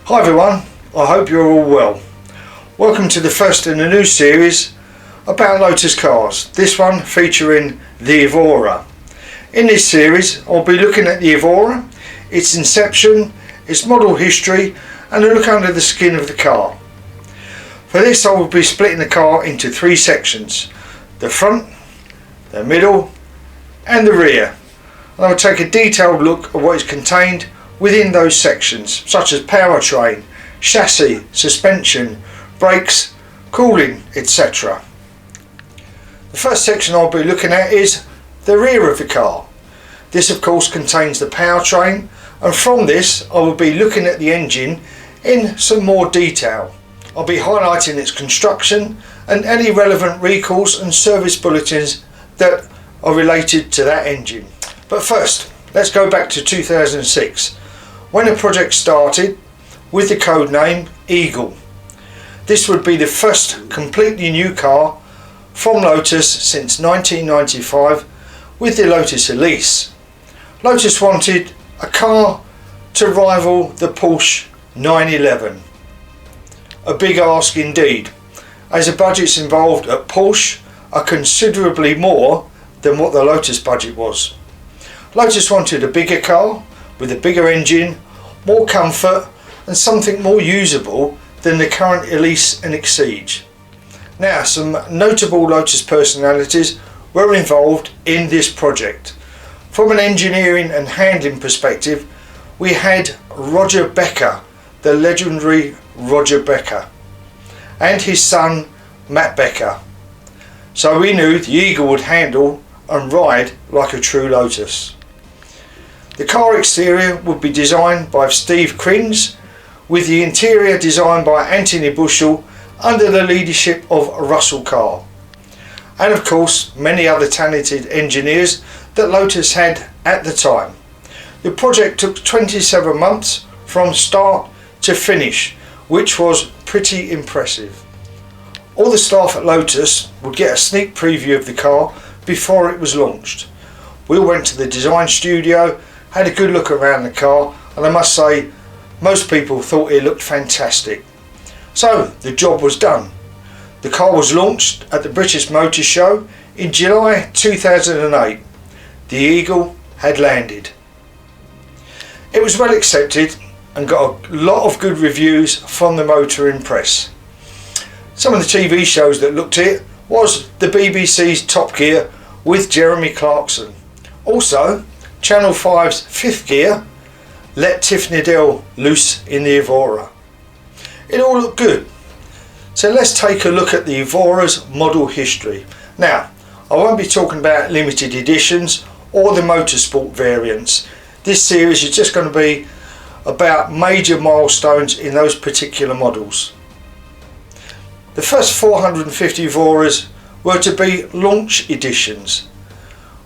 Hi everyone, I hope you're all well. Welcome to the first in a new series about Lotus cars, this one featuring the Evora. In this series I'll be looking at the Evora, its inception, its model history and a look under the skin of the car. For this I will be splitting the car into three sections: the front, the middle and the rear. And I will take a detailed look at what is contained within those sections, such as powertrain, chassis, suspension, brakes, cooling, etc. The first section I'll be looking at is the rear of the car. This of course contains the powertrain, and from this I will be looking at the engine in some more detail. I'll be highlighting its construction and any relevant recalls and service bulletins that are related to that engine. But first, let's go back to 2006. when the project started with the code name Eagle. This would be the first completely new car from Lotus since 1995 with the Lotus Elise. Lotus wanted a car to rival the Porsche 911. A big ask indeed, as the budgets involved at Porsche are considerably more than what the Lotus budget was. Lotus wanted a bigger car with a bigger engine, more comfort and something more usable than the current Elise and Exige. Now, some notable Lotus personalities were involved in this project. From an engineering and handling perspective, we had Roger Becker, the legendary Roger Becker, and his son Matt Becker. So we knew the Eagle would handle and ride like a true Lotus. The car exterior would be designed by Steve Krins, with the interior designed by Anthony Bushell under the leadership of Russell Carr, and of course many other talented engineers that Lotus had at the time. The project took 27 months from start to finish, which was pretty impressive. All the staff at Lotus would get a sneak preview of the car before it was launched. We all went to the design studio, had a good look around the car, and I must say most people thought it looked fantastic. So the job was done. The car was launched at the British Motor Show in July 2008. The Eagle had landed. It was well accepted and got a lot of good reviews from the motoring press. Some of the TV shows that looked at it was the BBC's Top Gear with Jeremy Clarkson. Also, Channel 5's Fifth Gear let Tiff Needell loose in the Evora. It all looked good. So let's take a look at the Evora's model history. Now, I won't be talking about limited editions or the motorsport variants. This series is just going to be about major milestones in those particular models. The first 450 Evoras were to be launch editions,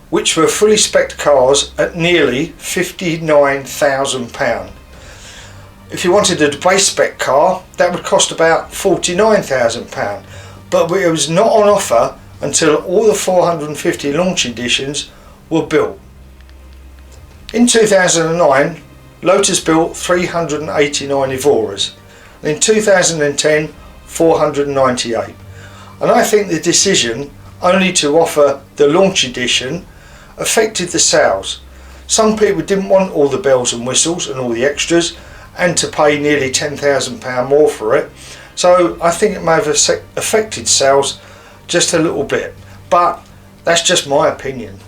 which were fully spec'd cars at nearly £59,000. If you wanted a base spec car, that would cost about £49,000, but it was not on offer until all the 450 launch editions were built. In 2009, Lotus built 389 Evoras, and in 2010 498, and I think the decision only to offer the launch edition affected the sales. Some people didn't want all the bells and whistles and all the extras and to pay nearly £10,000 more for it, so I think it may have affected sales just a little bit, but that's just my opinion.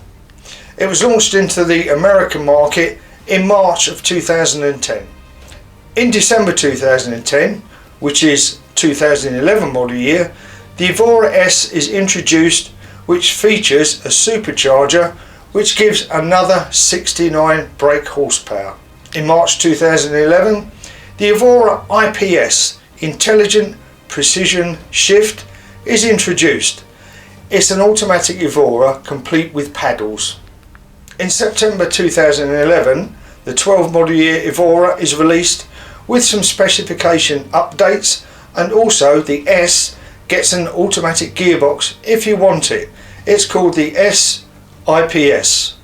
It was launched into the American market in March of 2010. In December 2010, which is 2011 model year, the Evora S is introduced, which features a supercharger which gives another 69 brake horsepower. In March 2011, the Evora IPS, Intelligent Precision Shift, is introduced. It's an automatic Evora complete with paddles. In September 2011, the 12 model year Evora is released with some specification updates, and also the S gets an automatic gearbox if you want it. It's called the S IPS.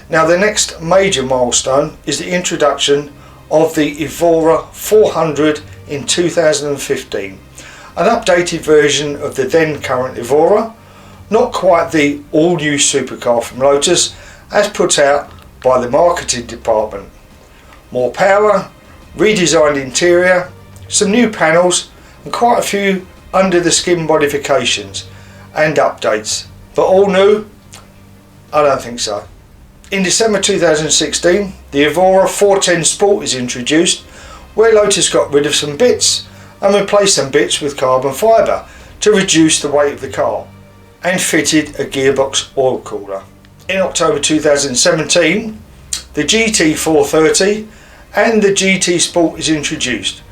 Now the next major milestone is the introduction of the Evora 400 in 2015, an updated version of the then current Evora, not quite the all-new supercar from Lotus as put out by the marketing department. More power, redesigned interior, some new panels and quite a few under the skin modifications and updates, but all new? I don't think so. In December 2016, the Evora 410 Sport is introduced, where Lotus got rid of some bits and replaced some bits with carbon fibre to reduce the weight of the car, and fitted a gearbox oil cooler. In October 2017, the GT 430 and the GT Sport is introduced,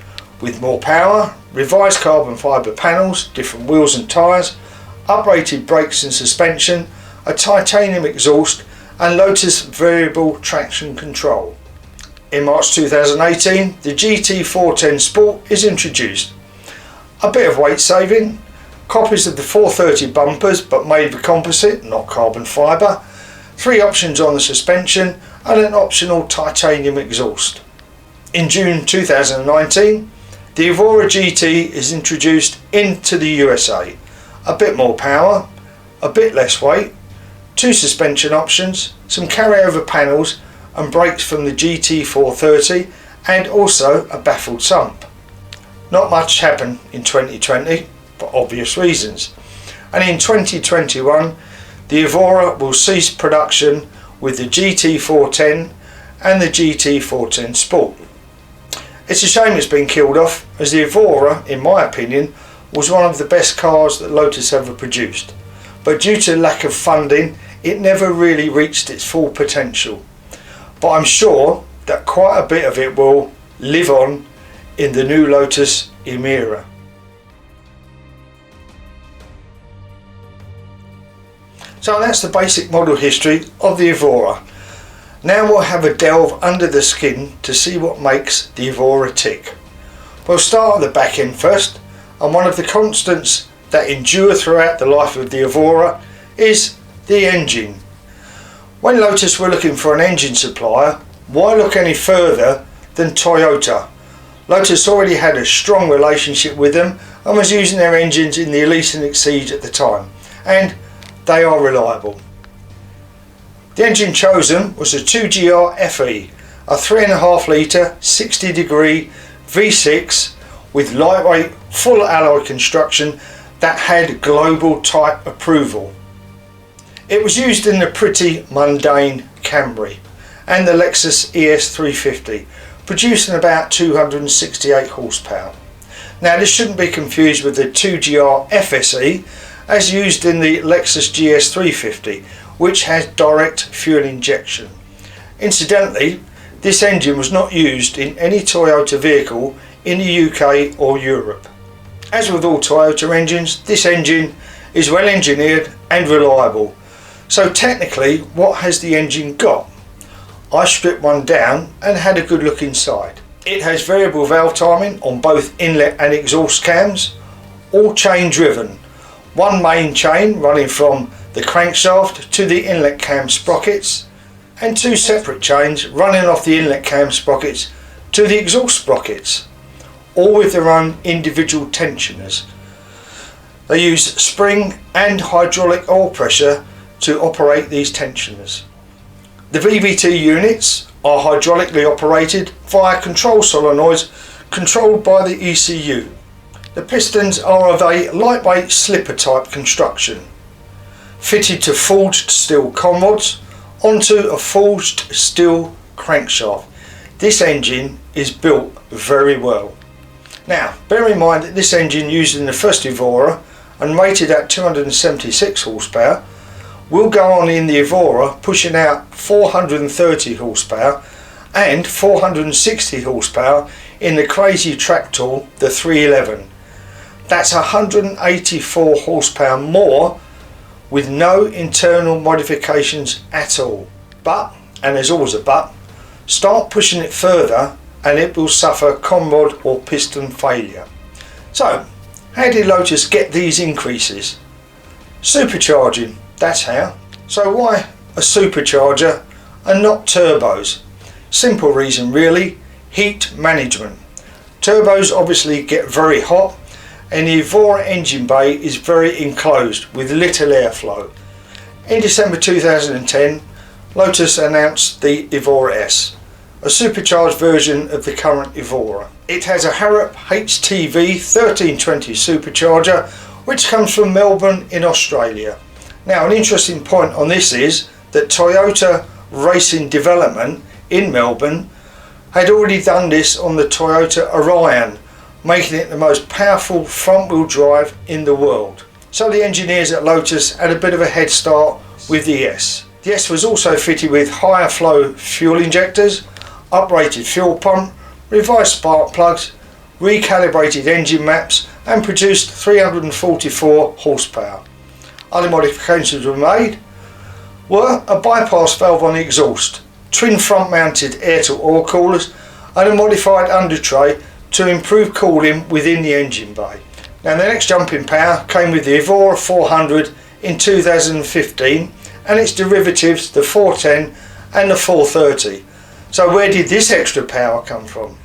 with more power, revised carbon fibre panels, different wheels and tyres, uprated brakes and suspension, a titanium exhaust and Lotus variable traction control. In March 2018, the GT 410 Sport is introduced. A bit of weight saving, copies of the 430 bumpers but made of composite, not carbon fibre, 3 options on the suspension and an optional titanium exhaust. In June 2019, the Evora GT is introduced into the USA. A bit more power, a bit less weight, 2 suspension options, some carryover panels and brakes from the GT 430 and also a baffled sump. Not much happened in 2020 for obvious reasons, and in 2021 the Evora will cease production with the GT 410 and the GT 410 Sport. It's a shame it's been killed off, as the Evora, in my opinion, was one of the best cars that Lotus ever produced, but due to lack of funding it never really reached its full potential. But I'm sure that quite a bit of it will live on in the new Lotus Emira. So that's the basic model history of the Evora. Now we'll have a delve under the skin to see what makes the Evora tick. We'll start at the back end first, and one of the constants that endure throughout the life of the Evora is the engine. When Lotus were looking for an engine supplier, why look any further than Toyota? Lotus already had a strong relationship with them and was using their engines in the Elise and Exige at the time, and they are reliable. The engine chosen was a 2GR FE, a 3.5 litre 60 degree V6 with lightweight full alloy construction that had global type approval. It was used in the pretty mundane Camry and the Lexus ES350, producing about 268 horsepower. Now this shouldn't be confused with the 2GR FSE as used in the Lexus GS350, which has direct fuel injection. Incidentally, this engine was not used in any Toyota vehicle in the UK or Europe. As with all Toyota engines, this engine is well engineered and reliable. So technically, what has the engine got? I stripped one down and had a good look inside. It has variable valve timing on both inlet and exhaust cams, all chain driven. One main chain running from the crankshaft to the inlet cam sprockets, and 2 separate chains running off the inlet cam sprockets to the exhaust sprockets, all with their own individual tensioners. They use spring and hydraulic oil pressure to operate these tensioners. The VVT units are hydraulically operated via control solenoids controlled by the ECU. The pistons are of a lightweight slipper type construction, fitted to forged steel conrods onto a forged steel crankshaft. This engine is built very well. Now bear in mind that this engine used in the first Evora and rated at 276 horsepower will go on in the Evora, pushing out 430 horsepower and 460 horsepower in the crazy track tool, the 311. That's 184 horsepower more with no internal modifications at all. But, and there's always a but, start pushing it further and it will suffer conrod or piston failure. So, how did Lotus get these increases? Supercharging, that's how. So why a supercharger and not turbos? Simple reason really, heat management. Turbos obviously get very hot, and the Evora engine bay is very enclosed with little airflow. In December 2010, Lotus announced the Evora S, a supercharged version of the current Evora. It has a Harrop HTV 1320 supercharger which comes from Melbourne in Australia. Now, an interesting point on this is that Toyota Racing Development in Melbourne had already done this on the Toyota Orion, making it the most powerful front wheel drive in the world. So the engineers at Lotus had a bit of a head start with the S. The S was also fitted with higher flow fuel injectors, uprated fuel pump, revised spark plugs, recalibrated engine maps, and produced 344 horsepower. Other modifications were made were a bypass valve on the exhaust, twin front mounted air to oil coolers, and a modified under tray to improve cooling within the engine bay. Now, the next jump in power came with the Evora 400 in 2015 and its derivatives, the 410 and the 430. So where did this extra power come from?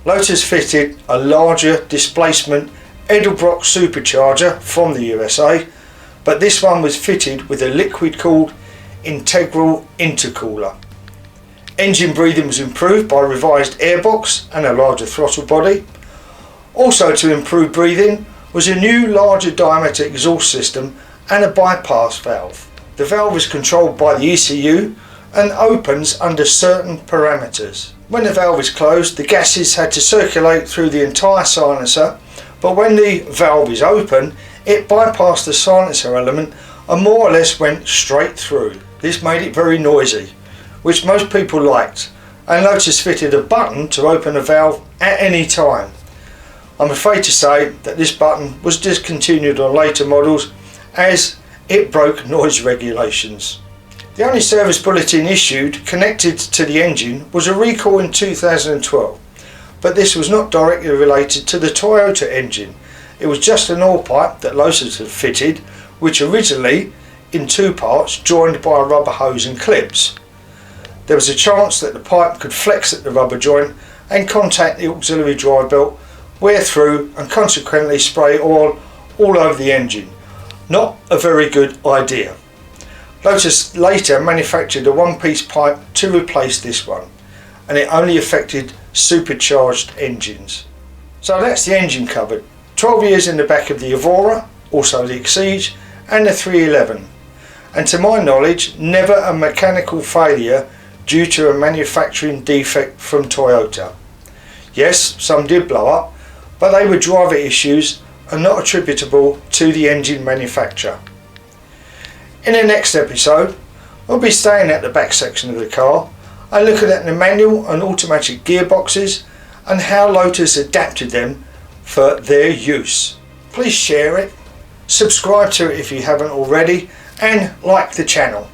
Lotus fitted a larger displacement Edelbrock supercharger from the USA, but this one was fitted with a liquid cooled integral intercooler. Engine breathing was improved by revised airbox and a larger throttle body. Also to improve breathing was a new larger diameter exhaust system and a bypass valve. The valve is controlled by the ECU and opens under certain parameters. When the valve is closed, the gases had to circulate through the entire silencer, but when the valve is open, it bypassed the silencer element and more or less went straight through. This made it very noisy, which most people liked, and Lotus fitted a button to open the valve at any time. I'm afraid to say that this button was discontinued on later models as it broke noise regulations. The only service bulletin issued connected to the engine was a recall in 2012, but this was not directly related to the Toyota engine. It was just an oil pipe that Lotus had fitted, which originally in two parts joined by a rubber hose and clips. There was a chance that the pipe could flex at the rubber joint and contact the auxiliary drive belt, wear through and consequently spray oil all over the engine. Not a very good idea. Lotus later manufactured a one-piece pipe to replace this one, and it only affected supercharged engines. So that's the engine covered. 12 years in the back of the Evora, also the Exige and the 311, and to my knowledge never a mechanical failure due to a manufacturing defect from Toyota. Yes, some did blow up, but they were driver issues and not attributable to the engine manufacturer. In the next episode, we'll be staying at the back section of the car and looking at the manual and automatic gearboxes and how Lotus adapted them for their use. Please share it, subscribe to it if you haven't already, and like the channel.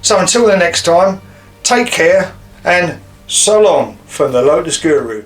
So until the next time, take care and so long from the Lotus Guru.